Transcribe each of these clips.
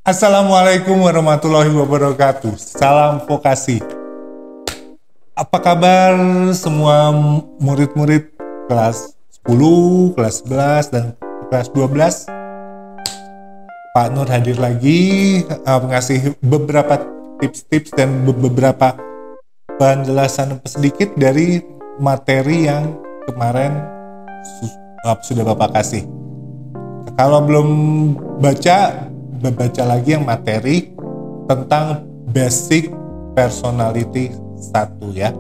Assalamualaikum warahmatullahi wabarakatuh. Salam vokasi. Apa kabar semua murid-murid kelas 10, kelas 11, dan kelas 12? Pak Nur hadir lagi mengasih beberapa tips-tips dan beberapa penjelasan sedikit dari materi yang kemarin sudah Bapak kasih. Kalau belum baca lagi yang materi tentang basic personality 1 ya.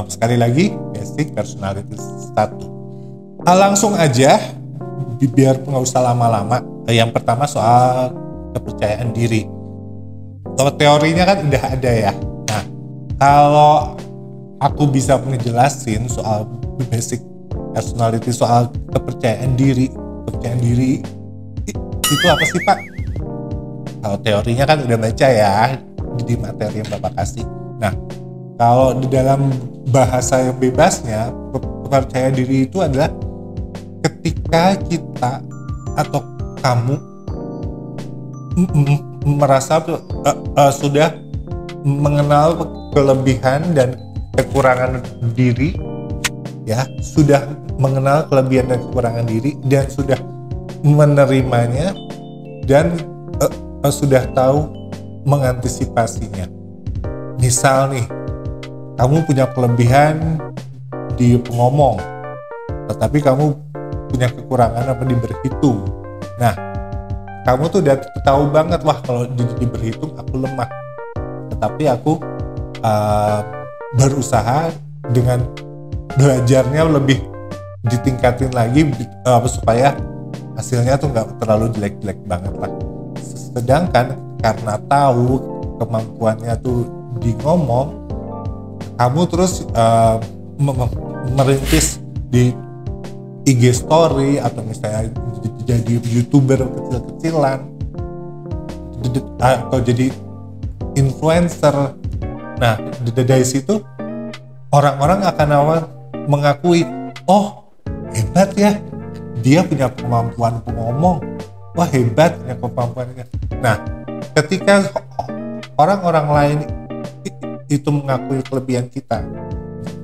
Sekali lagi, basic personality 1. Langsung aja, biar nggak usah lama-lama. Yang pertama soal kepercayaan diri. Kalau teorinya kan udah ada ya. Nah, kalau aku bisa ngejelasin soal basic personality, soal kepercayaan diri itu apa sih Pak? Kalau teorinya kan udah baca ya di materi yang Bapak kasih. Nah, kalau di dalam bahasa yang bebasnya, kepercayaan diri itu adalah ketika kita atau kamu merasa sudah mengenal kelebihan dan kekurangan diri, ya, sudah mengenal kelebihan dan kekurangan diri dan sudah menerimanya dan sudah tahu mengantisipasinya. Misal nih, kamu punya kelebihan di ngomong, tetapi kamu punya kekurangan apa di berhitung. Nah, kamu tuh udah tahu banget, wah kalau di berhitung aku lemah. Tetapi aku berusaha dengan belajarnya lebih ditingkatin lagi supaya hasilnya tuh nggak terlalu jelek-jelek banget lah. Sedangkan karena tahu kemampuannya tuh di ngomong, kamu terus merintis di IG story atau misalnya jadi YouTuber kecil-kecilan atau jadi influencer. Nah, dari situ orang-orang akan mengakui, oh hebat ya, dia punya kemampuan ngomong, wah hebat punya kemampuannya. Nah, ketika orang-orang lain itu mengakui kelebihan kita,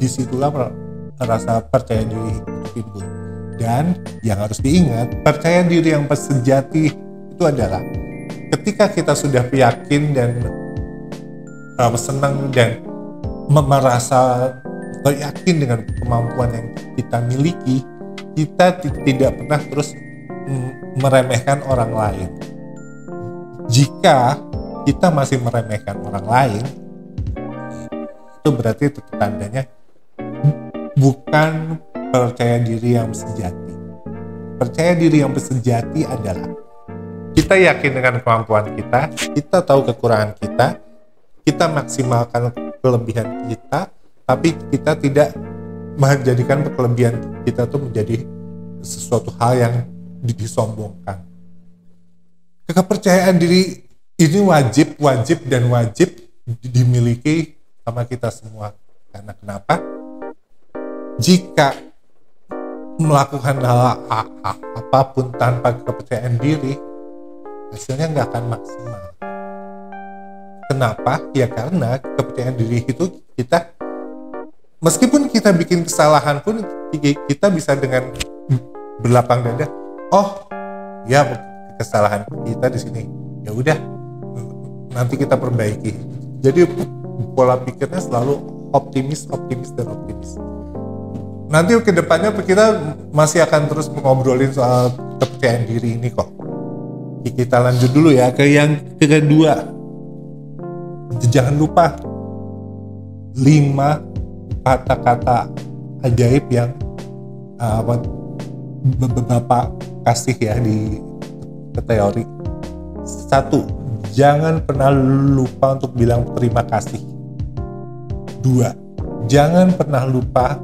disitulah rasa percaya diri timbul. Dan yang harus diingat, percaya diri yang sejati itu adalah ketika kita sudah yakin dan senang dan merasa yakin dengan kemampuan yang kita miliki, kita tidak pernah terus meremehkan orang lain. Jika kita masih meremehkan orang lain, itu berarti itu tandanya bukan percaya diri yang sejati. Percaya diri yang sejati adalah kita yakin dengan kemampuan kita tahu kekurangan kita maksimalkan kelebihan kita, tapi kita tidak menjadikan kelebihan kita tuh menjadi sesuatu hal yang disombongkan. Kepercayaan diri ini wajib dimiliki sama kita semua. Karena kenapa? Jika melakukan hal apapun tanpa kepercayaan diri, hasilnya nggak akan maksimal. Kenapa? Ya karena kepercayaan diri itu kita, meskipun kita bikin kesalahan pun kita bisa dengan berlapang dada, oh ya kesalahan kita di sini, ya udah nanti kita perbaiki. Jadi pola pikirnya selalu optimis. Nanti ke depannya kita masih akan terus ngobrolin soal kepercayaan diri ini kok. Kita lanjut dulu ya ke yang kedua. Jangan lupa 5 kata-kata ajaib yang Bapak kasih ya di teori. 1. Jangan pernah lupa untuk bilang terima kasih. 2. Jangan pernah lupa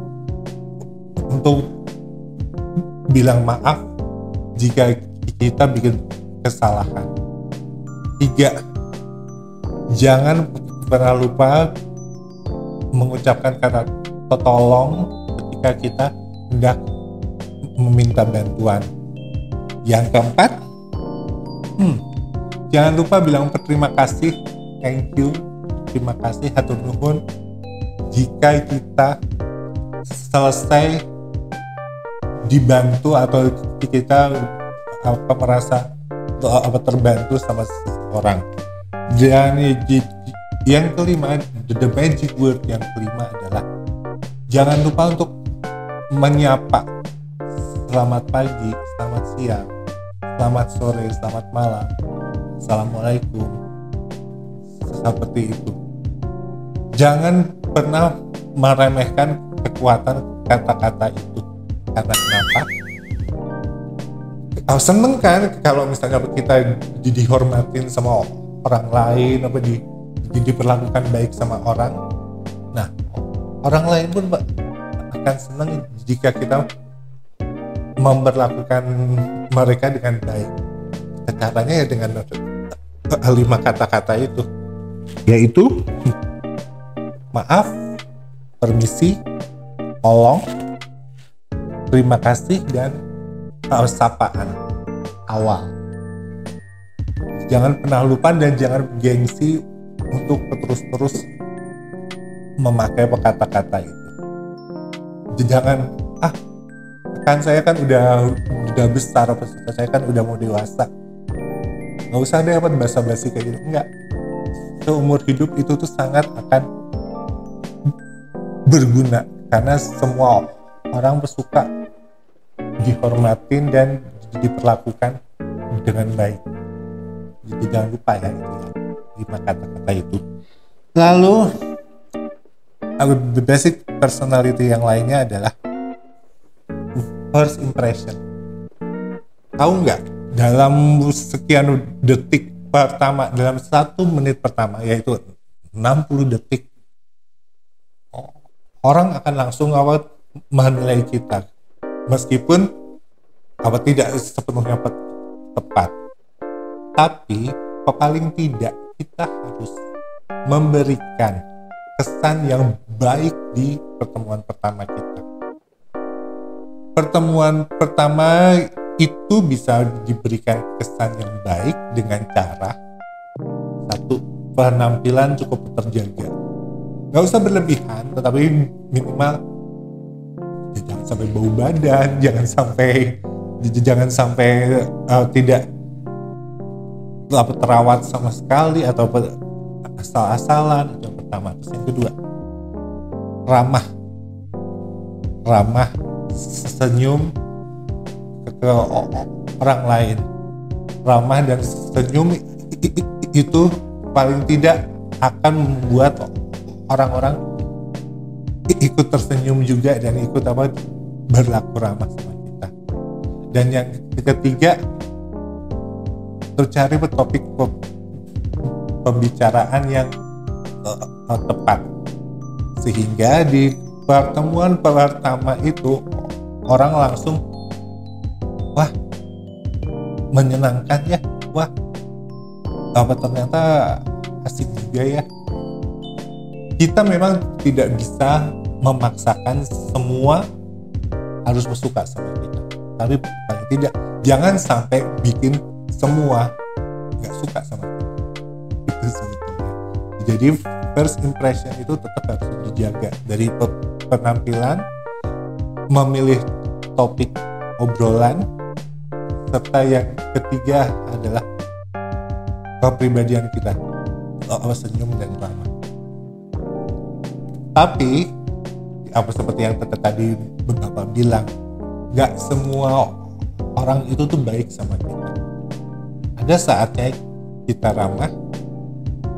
untuk bilang maaf jika kita bikin kesalahan. 3. Jangan pernah lupa mengucapkan kata tolong ketika kita hendak meminta bantuan. Yang keempat, Jangan lupa bilang berterima kasih, thank you, terima kasih, hatur nuhun jika kita selesai dibantu atau kita merasa terbantu sama seseorang. Dan yang kelima, the magic word yang kelima adalah jangan lupa untuk menyapa selamat pagi, selamat siang, selamat sore, selamat malam, assalamualaikum, seperti itu. Jangan pernah meremehkan kekuatan kata-kata itu. Karena kenapa? Seneng kan kalau misalnya kita dihormatin sama orang lain, diperlakukan baik sama orang. Nah, orang lain pun akan senang jika kita memperlakukan mereka dengan baik. Caranya ya dengan 5 kata-kata itu, yaitu maaf, permisi, tolong, terima kasih, dan sapaan awal. Jangan pernah lupa dan jangan gengsi untuk terus-terus memakai kata-kata itu. Jangan, kan saya kan udah besar, saya kan udah mau dewasa, nggak usah deh basa-basi kayak gitu. Enggak, seumur hidup itu tuh sangat akan berguna karena semua orang bersuka dihormatin dan diperlakukan dengan baik. Jadi jangan lupa ya, itu ya, 5 kata-kata itu. Lalu the basic personality yang lainnya adalah first impression. Tahu nggak, dalam sekian detik pertama, dalam 1 menit pertama, yaitu 60 detik, orang akan langsung menilai kita, meskipun tidak sepenuhnya tepat, tapi paling tidak kita harus memberikan kesan yang baik di pertemuan pertama kita. Pertemuan pertama itu bisa diberikan kesan yang baik dengan cara 1, penampilan cukup terjaga, nggak usah berlebihan, tetapi minimal ya jangan sampai bau badan, jangan sampai tidak terawat sama sekali atau asal-asalan. Itu yang pertama. Terus yang kedua, ramah, senyum ke orang lain. Ramah dan senyum itu paling tidak akan membuat orang-orang ikut tersenyum juga dan ikut berlaku ramah sama kita. Dan yang ketiga, cari topik pembicaraan yang tepat, sehingga di pertemuan pertama itu orang langsung, wah, menyenangkan ya, wah, ternyata asik juga ya. Kita memang tidak bisa memaksakan semua harus bersuka sama kita, tapi paling tidak jangan sampai bikin semua nggak suka sama kita. Itu sebetulnya. Jadi first impression itu tetap harus dijaga, dari penampilan, memilih topik obrolan, serta yang ketiga adalah kepribadian kita, senyum dan ramah. Tapi seperti yang tadi Bapak bilang, nggak semua orang itu tuh baik sama kita. Ada saatnya kita ramah,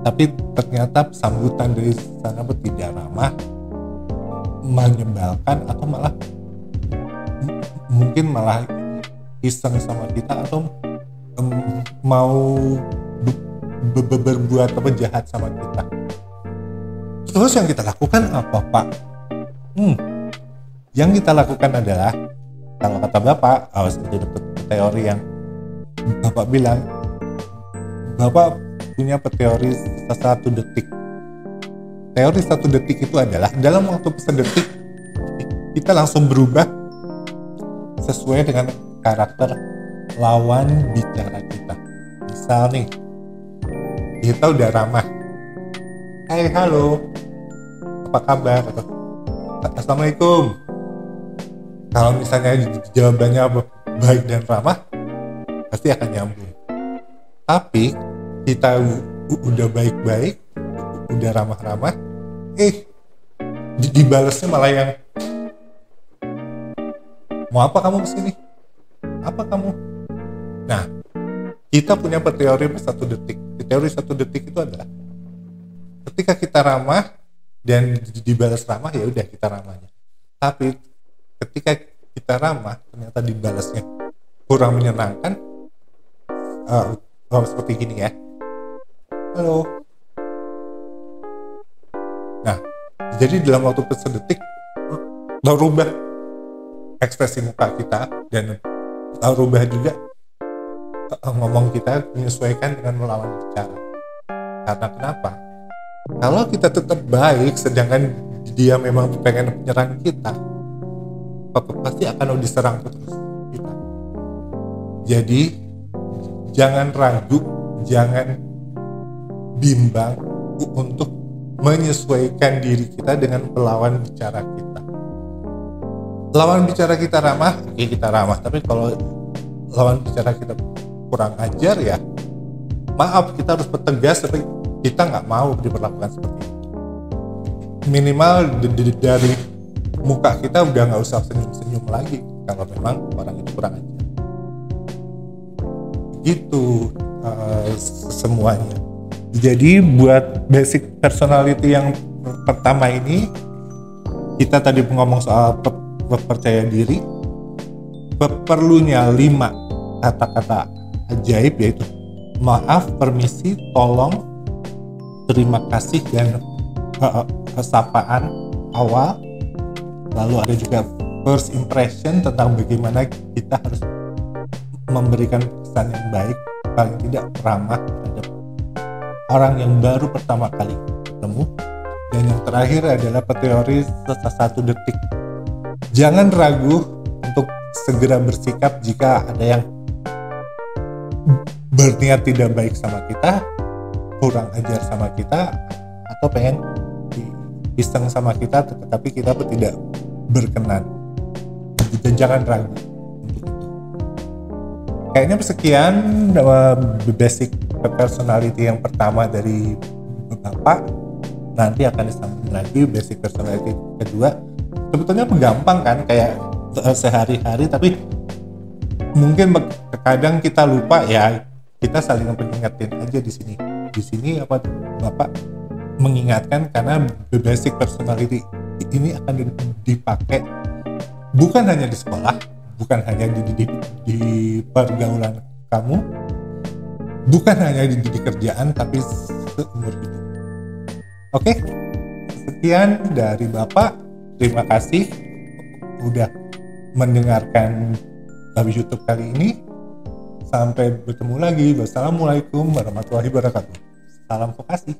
tapi ternyata sambutan dari sana tidak ramah, menyebalkan, atau mungkin malah iseng sama kita, atau mau berbuat jahat sama kita. Terus yang kita lakukan apa, Pak? Yang kita lakukan adalah, kalau kata Bapak, seperti teori yang Bapak bilang, Bapak punya teori 1 detik. Teori 1 detik itu adalah dalam waktu 1 detik kita langsung berubah sesuai dengan karakter lawan bicara kita. Misal nih, kita udah ramah, hai halo, apa kabar, atau assalamualaikum. Kalau misalnya jawabannya baik dan ramah, pasti akan nyambung. Tapi kita udah baik-baik, udah ramah-ramah, dibalasnya malah yang, mau apa kamu kesini? Apa kamu? Nah, kita punya teori 1 detik. Teori 1 detik itu adalah ketika kita ramah dan dibalas ramah, ya udah kita ramahnya. Tapi ketika kita ramah ternyata dibalasnya kurang menyenangkan, seperti gini ya, halo. Nah, jadi dalam waktu sedetik lo rubah ekspresi muka kita dan rubah juga ngomong kita, menyesuaikan dengan melawan bicara. Karena kenapa? Kalau kita tetap baik sedangkan dia memang pengen menyerang kita, pasti akan diserang terus kita. Jadi jangan ragu, jangan bimbang untuk menyesuaikan diri kita dengan lawan bicara kita. Lawan bicara kita ramah, oke kita ramah. Tapi kalau lawan bicara kita kurang ajar, ya maaf, kita harus bertegas, tapi kita nggak mau diperlakukan seperti itu. Minimal dari muka kita udah nggak usah senyum-senyum lagi kalau memang orang itu kurang ajar. Gitu semuanya. Jadi buat basic personality yang pertama ini, kita tadi ngomong soal percaya diri, perlunya 5 kata-kata ajaib, yaitu maaf, permisi, tolong, terima kasih, dan kesapaan awal. Lalu ada juga first impression, tentang bagaimana kita harus memberikan kesan yang baik, paling tidak ramah terhadap orang yang baru pertama kali ketemu. Dan yang terakhir adalah teori 1 detik. Jangan ragu untuk segera bersikap jika ada yang berniat tidak baik sama kita, kurang ajar sama kita, atau pengen iseng sama kita tetapi kita tidak berkenan. Dan jangan ragu untuk itu. Kayaknya sekian basic personality yang pertama dari Bapak. Nanti akan disambung lagi basic personality kedua. Sebetulnya gampang kan, kayak sehari-hari, tapi mungkin kadang kita lupa, ya kita saling mengingatin aja di sini. Di sini apa Bapak mengingatkan, karena basic personality ini akan dipakai bukan hanya di sekolah, bukan hanya di pergaulan kamu, bukan hanya di kerjaan, tapi seumur hidup. Oke, sekian dari Bapak. Terima kasih udah mendengarkan YouTube kali ini. Sampai bertemu lagi. Wassalamualaikum warahmatullahi wabarakatuh. Salam vokasi.